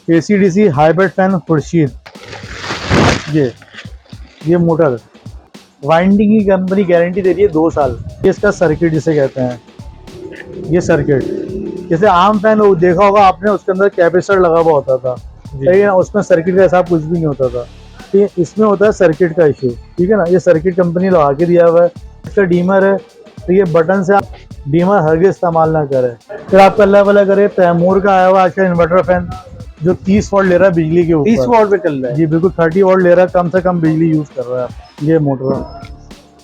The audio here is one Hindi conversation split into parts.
ACDC hybrid fan Khurshid. ये मोटर वाइंडिंग की कंपनी गारंटी दे रही है 2 साल। ये इसका सर्किट जिसे कहते हैं, ये सर्किट जैसे आम फैन देखा होगा आपने, उसके अंदर कैपेसिटर लगा हुआ होता था, सही है ना, उसमें सर्किट का हिसाब कुछ भी नहीं होता था। तो इसमें होता है सर्किट का इशू, ठीक है ना। ये सर्किट कंपनी लगा के दिया हुआ है, इसका डीमर है, तो ये बटन से आप डीमर हरगिज इस्तेमाल ना करें। फिर आप अल्लाह वाला करें, तैमूर का आया हुआ आजकल इन्वर्टर फैन जो 30 वॉट ले रहा है बिजली के ऊपर, 30 वॉट पे चल रहा है जी बिल्कुल 30 वॉट ले रहा है, कम से कम बिजली यूज कर रहा है। ये मोटर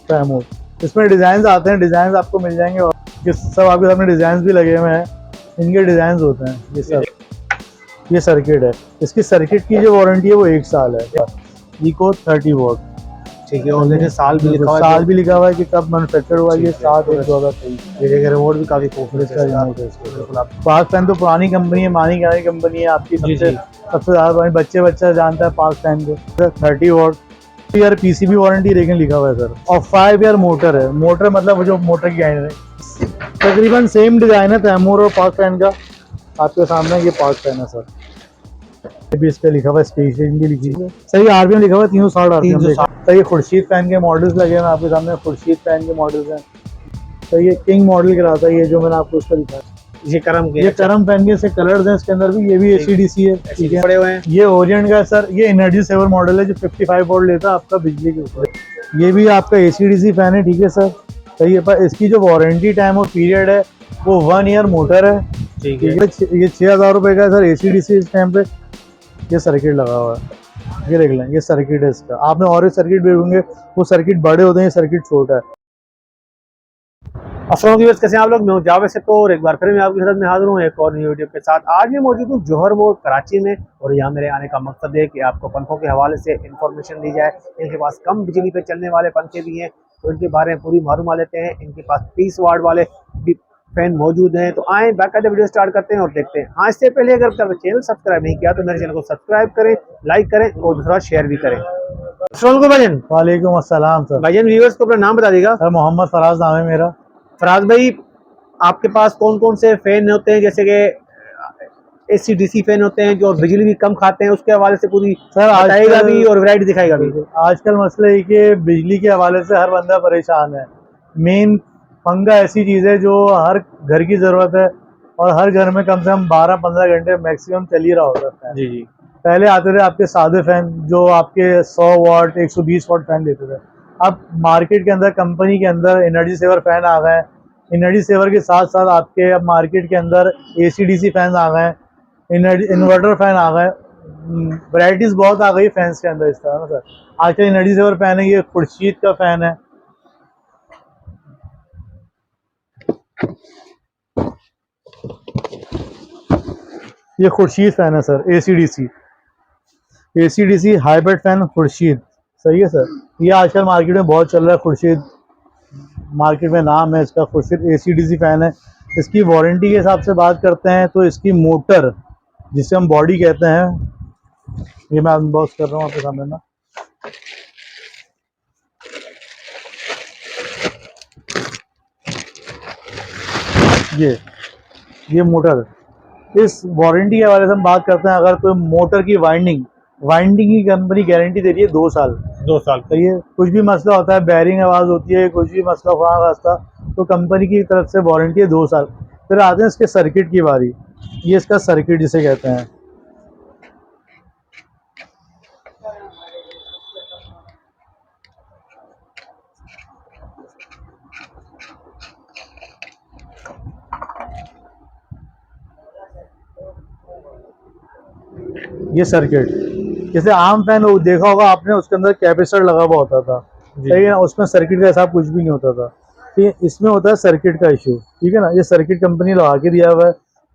तैमूर, इसमें डिजाइन आते हैं, डिजाइन आपको मिल जाएंगे और ये सब आपके सामने डिजाइन भी लगे हुए हैं, इनके डिजाइन होते हैं ये सब। ये सर्किट है, इसकी सर्किट की जो वारंटी है वो 1 साल है। इको 30 वॉट, ठीक है। और देखिए साल भी लिखा हुआ है, साल भी लिखा हुआ है कि कब मैन्युफैक्चर हुआ, ये 7/1/2023। ये देखिए रिमोट भी काफी खूबसूरत इसका है। रिमोट है इसका। पाक फैन तो पुरानी कंपनी है, मानी गानी कंपनी है आपकी, सबसे ज्यादा बच्चा जानता है पाक फैन को। 30 वॉट, 3 ईयर पीसीबी वारंटी लेकिन लिखा हुआ है सर, और 5 ईयर मोटर है। मोटर मतलब वो जो मोटर की है, तकरीबन सेम डिजाइन है तैमूर और पाक फैन का, आपके सामने ये पाक फैन है सर। भी इस पे लिखा हुआ है, स्पेसिंग भी लिखी है, सही आरपीएम लिखा हुआ है 360 आरपीएम। तो ये खुर्शीद फैन के मॉडल्स लगे हैं आपके सामने, खुर्शीद फैन के मॉडल्स हैं। तो ये किंग मॉडल का आता है, ये जो मैंने आपको उसका दिखाया, ये करम के, ये करम फैन के से कलर्स हैं इसके अंदर भी। ये भी ACDC है, ठीक है, पड़े हुए हैं। ये ओरिएंट का सर, ये एनर्जी सेवर मॉडल है जो 55 वोल्ट लेता है आपका बिजली के ऊपर। ये भी आपका ACDC फैन है, ठीक है सर, सही है। पर इसकी जो वारंटी टाइम और पीरियड है वो 1 ईयर मोटर है, ठीक है। ये 6000 रुपए का है सर ACDC इस टाइम पे। ये सर्किट लगा हुआ है, ये देख लें, ये सर्किट है इसका। आपने और एक सर्किट देखेंगे, वो सर्किट बड़े होते हैं, ये सर्किट छोटा है। अस्सलाम वालेकुम, कैसे हैं आप लोग। मैं हूं जावेद से, तो और एक बार फिर मैं आपकी खिदमत में हाजिर हूं एक और नई वीडियो के साथ। आज मैं मौजूद हूं जौहर मोड़ कराची में, और यहाँ मेरे आने का मकसद है कि आपको पंखों के हवाले से इंफॉर्मेशन दी जाए। इनके पास कम बिजली पे चलने वाले पंखे भी हैं, तो इनके बारे में पूरी मालूम लेते हैं। इनके पास 30 वाट वाले भी फैन मौजूद हैं। तो आए बाकायदा वीडियो स्टार्ट करते हैं और देखते हैं। हाँ, इससे पहले अगर चैनल सब्सक्राइब नहीं किया तो मेरे चैनल को सब्सक्राइब करें, लाइक करें और दूसरा शेयर भी करें। भाईजान, वालेकुम अस्सलाम सर। भाईजान व्यूअर्स को अपना नाम बता दीजिएगा। सर मोहम्मद फराज नाम है मेरा। फराज भाई, आपके पास कौन कौन से फैन होते हैं, जैसे कि ACDC फैन होते हैं जो बिजली भी कम खाते हैं, उसके हवाले से पूरी सर बताएगा भी और वैरायटी दिखाएगा भी। आजकल मसला है कि बिजली के हवाले से हर बंदा परेशान है। मेन पंखा ऐसी चीज़ है जो हर घर की ज़रूरत है, और हर घर में कम से कम 12-15 घंटे मैक्सिमम चल ही रहा होता है। जी जी। पहले आते थे आपके सादे फैन जो आपके 100 वाट 120 वाट फैन देते थे। अब मार्केट के अंदर, कंपनी के अंदर एनर्जी सेवर फैन आ गए हैं। एनर्जी सेवर के साथ साथ आपके अब मार्केट के अंदर ACDC फैन आ गए हैं, इन्वर्टर फैन आ गए। वैराइटीज बहुत आ गई फैंस के अंदर इस तरह ना सर। आजकल एनर्जी सेवर फैन है, ये खुर्शीद का फैन है। ये खुर्शीद फैन है sir, ACDC hybrid fan Khurshid, सही है सर। ये आजकल मार्केट में बहुत चल रहा है खुर्शीद, मार्केट में नाम है इसका खुर्शीद। ACDC फैन है। इसकी वारंटी के हिसाब से बात करते हैं तो इसकी मोटर, जिसे हम बॉडी कहते हैं, ये मैं अनबॉक्स कर रहा हूँ आपके सामने ना। ये मोटर, इस वारंटी के हवाले से हम बात करते हैं। अगर कोई मोटर की वाइंडिंग की कंपनी गारंटी दे रही है 2 साल। 2 साल। तो ये कुछ भी मसला होता है, बैरिंग आवाज़ होती है, कुछ भी मसला हुआ रास्ता, तो कंपनी की तरफ से वारंटी है 2 साल। फिर आते हैं इसके सर्किट की बारी। ये इसका सर्किट जिसे कहते हैं, ये सर्किट जैसे आम फैन देखा होगा आपने, उसके अंदर कैपेसिटर लगा हुआ होता था, सही है ना, उसमें सर्किट का हिसाब कुछ भी नहीं होता था। तो इसमें होता है सर्किट का इशू, ठीक है ना। ये सर्किट कंपनी लगा के दिया हुआ है,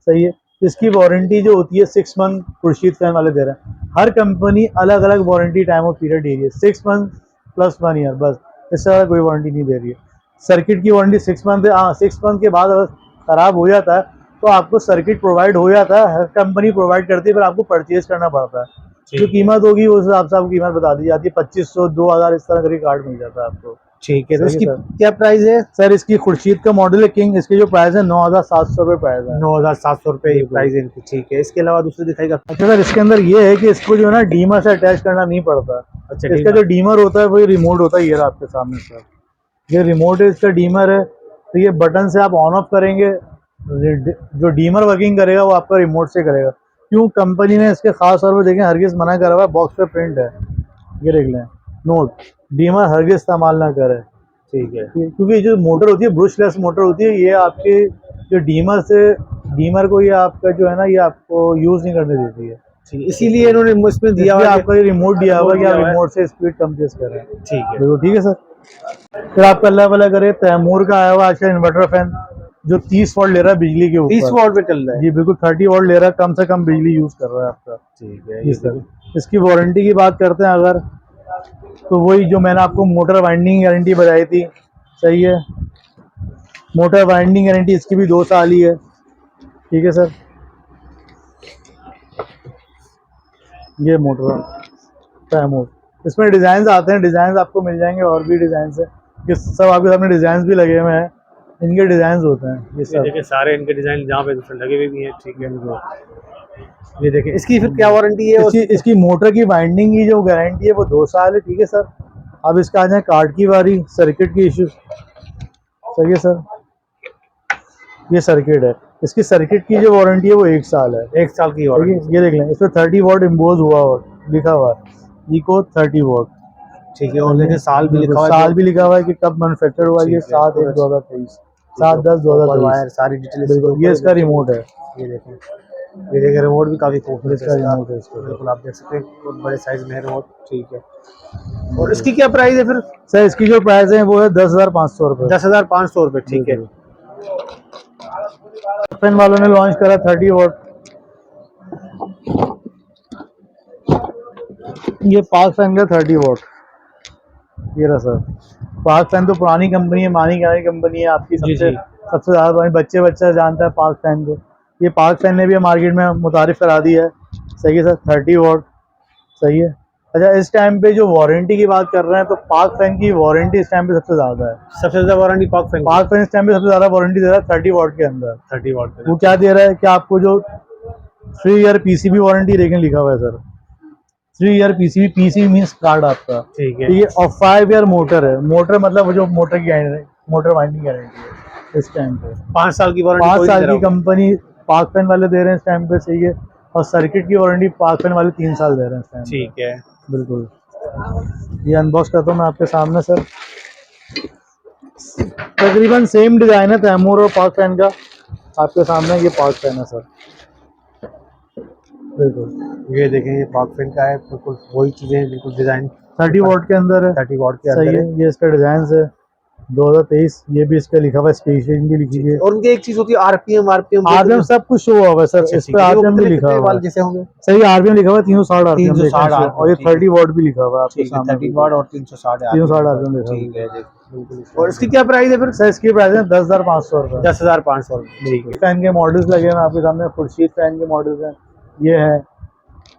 सही है। इसकी वारंटी जो होती है 6 मंथ खुर्शीद फैन वाले दे रहे हैं। हर कंपनी अलग अलग वारंटी टाइम और पीरियड दे रही है, 6 मंथ प्लस 1 ईयर, बस इससे ज़्यादा कोई वारंटी नहीं दे रही है। सर्किट की वारंटी 6 मंथ है। हाँ, 6 मंथ के बाद अगर ख़राब हो जाता है तो आपको सर्किट प्रोवाइड हो जाता है, हर कंपनी प्रोवाइड करती है, फिर आपको परचेज करना पड़ता है। जो कीमत होगी उस हिसाब से आपको कीमत बता दी जाती है, 2500 2000 इस तरह का कार्ड मिल जाता है आपको। ठीक है, तो सही इसकी है सर। क्या प्राइस है? सर इसकी खुर्शीद का मॉडल है किंग, इसकी जो प्राइस है 9,700 रुपये प्राइस है। 9,700 रुपये बिल्कुल। प्राइस है इनकी। ठीक है, इसके अलावा दूसरी दिखाएगा? अच्छा सर, इसके अंदर ये है कि इसको जो है ना डीमर से अटैच करना नहीं पड़ता। अच्छा, इसका डीमर। जो डीमर होता है वही रिमोट होता है, ये रहा आपके सामने सर। ये रिमोट है, इसका डीमर है, तो ये बटन से आप ऑन ऑफ करेंगे, जो डीमर वर्किंग करेगा वो आपका रिमोट से करेगा। क्यों कंपनी ने इसके खास तौर पर देखें हरगिज मना करा हुआ है, बॉक्स पे प्रिंट है, ये देख लें नोट, डीमर हरगिज इस्तेमाल ना करें। ठीक है, क्योंकि जो मोटर होती है ब्रशलेस मोटर होती है, ये आपके जो डीमर को ये आपका जो है ना ये आपको यूज नहीं करने देती है। ठीक है, इसीलिए इन्होंने इसमें दिया इसलिए हुआ है आपको ये रिमोट दिया हुआ है कि आप दिया हुआ है। रिमोट से स्पीड कम तेज करें। ठीक है, बिल्कुल ठीक है सर। फिर आपका अल्लाह वाला करे तैमूर का आया हुआ आजकल इन्वर्टर फैन, जो 30 वॉट ले रहा है बिजली के 30 ऊपर। वॉट पे चल रहा है। जी बिल्कुल 30 वॉट ले रहा है, कम से कम बिजली यूज कर रहा है आपका। ठीक है, जी ये सर। देखो। इसकी वारंटी की बात करते हैं अगर, तो वही जो मैंने आपको मोटर वाइंडिंग गारंटी बताई थी, सही है, मोटर वाइंडिंग गारंटी इसकी भी 2 साल ही है। ठीक है सर, ये मोटर तैमूर, इसमें डिजाइन आते हैं, डिजाइन आपको मिल जाएंगे और भी डिजाइन है, ये सब आपके सामने डिजाइन भी लगे हुए हैं, इनके डिजाइन होते हैं ये ये सब। देखिए सारे इनके डिजाइन जहाँ पे दूसरे लगे हुए भी हैं। ठीक है, ये देखिए इसकी फिर क्या वारंटी है? इसकी मोटर की वाइंडिंग की जो गारंटी है वो 2 साल है। ठीक है सर। अब इसका आ जाए कार्ड की बारी, सर्किट की इशू। सही है सर, ये सर्किट है, इसकी सर्किट की जो वारंटी है वो 1 साल है। 1 साल की ठीक वारंटी। है, ये देख लें, इसमें 30 वॉट इम्पोज हुआ लिखा हुआ है, इको 30 वॉट। ठीक है, और देखिए साल भी लिखा हुआ है, साल भी लिखा हुआ है कि कब मैन्युफैक्चर हुआ, ये 7/1/2023, 7/10/2023। वायर सारी डिटेल बिल्कुल, ये इसका रिमोट है, ये देखो, ये देखिए रिमोट भी काफी खूबसूरत इसका है इसका। रिमोट है इसका। बिल्कुल, आप देख सकते हैं बहुत बड़े साइज में है रिमोट। ठीक है, और इसकी क्या प्राइस है फिर? सर इसकी जो प्राइस है वो है 10,500 रुपये। 10,500 रुपये। ठीक है, पेन वालों ने लॉन्च करा 30 वॉट, ये पाक फैन का 30 वॉट, ये रहा सर। पाक फैन तो पुरानी कंपनी है, मानी गानी कंपनी है आपकी, जी, सबसे जी। सबसे ज़्यादा पुरानी, बच्चा जानता है पाक फैन को। ये पाक फैन ने भी मार्केट में मुतारिफ करा दी है। सही है सर, 30 वॉट, सही है। अच्छा, इस टाइम पे जो वारंटी की बात कर रहे हैं, तो पाक फैन की वारंटी इस टाइम पे सबसे ज़्यादा है। सबसे ज्यादा वारंटी पाक फैन पाक फैन इस टाइम पे सबसे ज़्यादा वारंटी दे रहा है 30 वॉट के अंदर। 30 वॉट पे। वो क्या दे रहा है कि आपको जो 3 ईयर पीसीबी वारंटी देखें लिखा हुआ है sir, 3 year PCB, PCB means card आपका। ठीक है, ठीक है, और 5 ईयर मोटर है, मोटर मतलब वो जो मोटर की मोटर वाइंडिंग गारंटी है इस टाइम पे। 5 साल की वारंटी 5 साल की कंपनी पाक फैन वाले दे रहे हैं इस टाइम पे, सही है। और सर्किट की वारंटी पाक फैन वाले 3 साल दे रहे हैं इस टाइम पे। ठीक है, बिल्कुल, ये अनबॉक्स करता हूँ मैं आपके सामने सर। तकरीबन सेम डिजाइन है तैमूर और पाक फैन का, आपके सामने ये पाक फैन है सर। बिल्कुल, ये देखें ये पाक फैन का है, बिल्कुल वही चीजें हैं, बिल्कुल डिजाइन 30 वॉट के अंदर है। 30 वॉट के सही अंदर है, है। ये इसका डिजाइन है 2023, ये भी इसका लिखा हुआ है, स्पेसिफिकेशन भी लिखी है। और उनकी एक चीज होती है आरपीएम आरपीएम सब कुछ शो होगा सर, इस पे आरपीएम भी लिखा हुआ है। जैसे होंगे। सही, आरपीएम लिखा हुआ है 360 आरपीएम 360 RPM, और ये ठीक है। 30 वॉट भी लिखा हुआ है आपके ठीक है, सामने। 30 वॉट और 360 360 आरपीएम लिखा ठीक है, हुआ है। बिल्कुल। और इसकी क्या प्राइस है फिर? सर इसकी प्राइस है 10,500 रुपये। 10,500 रुपये। ठीक है। फैन के मॉडल्स लगे हैं आपके सामने, खुर्शीद फैन के मॉडल्स हैं, ये है।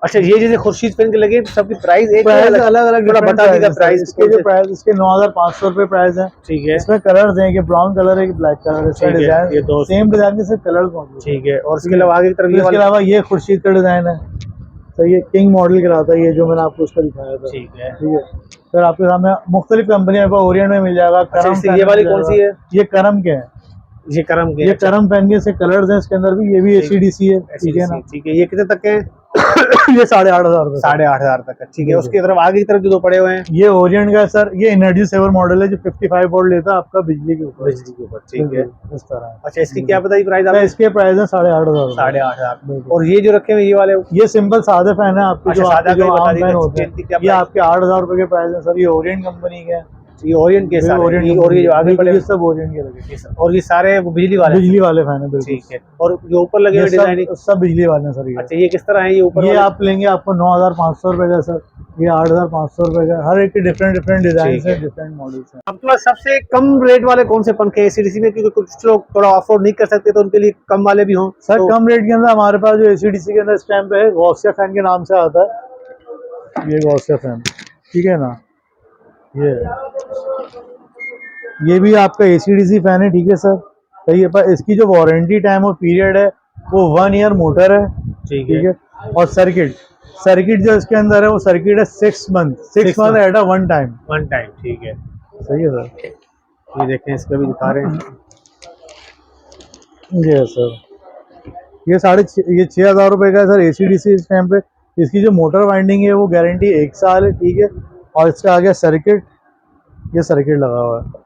अच्छा, ये जैसे खुर्शीद फैन के लगे तो सबकी प्राइस एक प्राइस अलग अलग थोड़ा बता दीजिएगा प्राइस। इसके जो प्राइस, इसके 9,500 रुपये प्राइस है। ठीक है, इसमें कलर्स हैं, कि ब्राउन कलर है कि ब्लैक कलर है, इसका ठीक है, डिजाइन ये दो सेम डिजाइन के सिर्फ कलर्स मौजूद हैं। ठीक है। और इसके अलावा आगे की तरफ ये इसके वाला। अलावा ये खुर्शीद का डिजाइन है, तो ये किंग मॉडल कहलाता है, ये जो मैंने आपको उसका दिखाया था। ठीक है, ठीक है सर, आपके सामने मुख्तलिफ कंपनियों पर ओरिएंट में मिल जाएगा। अच्छा, करम इससे फैन ये वाली मिल कौन जाएगा। सी है? ये करम के हैं, ये करम के। ये करम फैन के से कलर्स हैं इसके अंदर भी, ये भी एसीडीसी है। ठीक है ना, ठीक है, ये कितने तक के हैं? ये 8,500 रुपये। 8,500 तक है। ठीक है, उसकी तरफ आगे की तरफ जो दो पड़े हुए हैं ये ओरिएंट का है सर, ये एनर्जी सेवर मॉडल है जो 55 वोल्ट लेता है आपका बिजली के ऊपर। बिजली के ऊपर। ठीक है, इस तरह है। अच्छा इसकी क्या बताई प्राइस सर आपने? इसके प्राइस है 8,500 8,500। और ये जो रखे हुए ये वाले? ये सिंपल सादे फैन है आपके, अच्छा, जो सादा आपके जो का ही बता आम दीजिए, फैन होते हैं, इनकी क्या ये प्राइस? आपके 8,000 रुपए के प्राइस है सर। ये ओरिएंट कंपनी के हैं। ये ओरिएंट के सारे, और ये जो आगे पड़े ये सब ओरिएंट के लगे, और ये सारे वो बिजली वाले? बिजली वाले फैन है बिल्कुल। ठीक है, और जो ऊपर लगे हुए डिजाइन? सब बिजली वाले हैं सर ये। अच्छा, ये किस तरह है? ये ऊपर ये वाले? आप लेंगे आपको 9,500 रुपए का सर, ये 8,500 रुपए का। हर एक के डिफरेंट डिफरेंट डिजाइन ठीक है। है, डिफरेंट मॉडल्स हैं। आपके पास सबसे कम रेट वाले कौन से पंखे एसीडीसी में? क्योंकि कुछ लोग थोड़ा अफोर्ड नहीं कर सकते, तो उनके लिए कम वाले भी हों सर तो... कम रेट के अंदर हमारे पास जो एसीडीसी के अंदर इस टाइम पे है, गॉसिया फैन के नाम से आता है, ये गॉसिया फैन। ठीक है ना, ये ये भी आपका ACDC फैन है, ठीक है सर, सही है। पर इसकी जो वारंटी टाइम और पीरियड है वो 1 ईयर मोटर है, ठीक ठीक है। है। और सर्किट जो इसके अंदर है वो सर्किट है 6 month, 6 month at a one time, one time, ठीक है। सही है सर। ये देखें, इसका भी दिखा रहे हैं। ये सर, ये 6,500 रुपये का है सर ACDC इस टाइम पे। इसकी जो मोटर वाइंडिंग है वो गारंटी 1 साल है, ठीक है। और इसका आ गया सर्किट, ये सर्किट लगा हुआ है,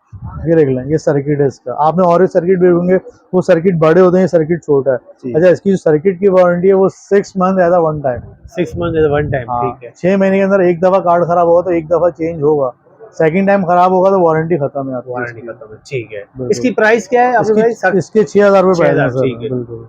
ये देख लें, ये सर्किट है इसका। आपने और भी सर्किट भी होंगे, वो सर्किट बड़े होते हैं, ये सर्किट छोटा है। जी। अच्छा, इसकी जो सर्किट की वारंटी है वो 6 month as a one time. 6 month one time, ठीक है। 6 महीने के अंदर एक दफा कार्ड खराब होगा तो एक दफा चेंज होगा, सेकंड टाइम खराब होगा तो वारंटी खत्म है आपकी वारंटी इसकी। खत्म है, ठीक है। बिल्कुल। इसकी प्राइस क्या है आपके भाई? इसके 6,000 रुपये प्राइस है 6,000, सर, ठीक है। बिल्कुल।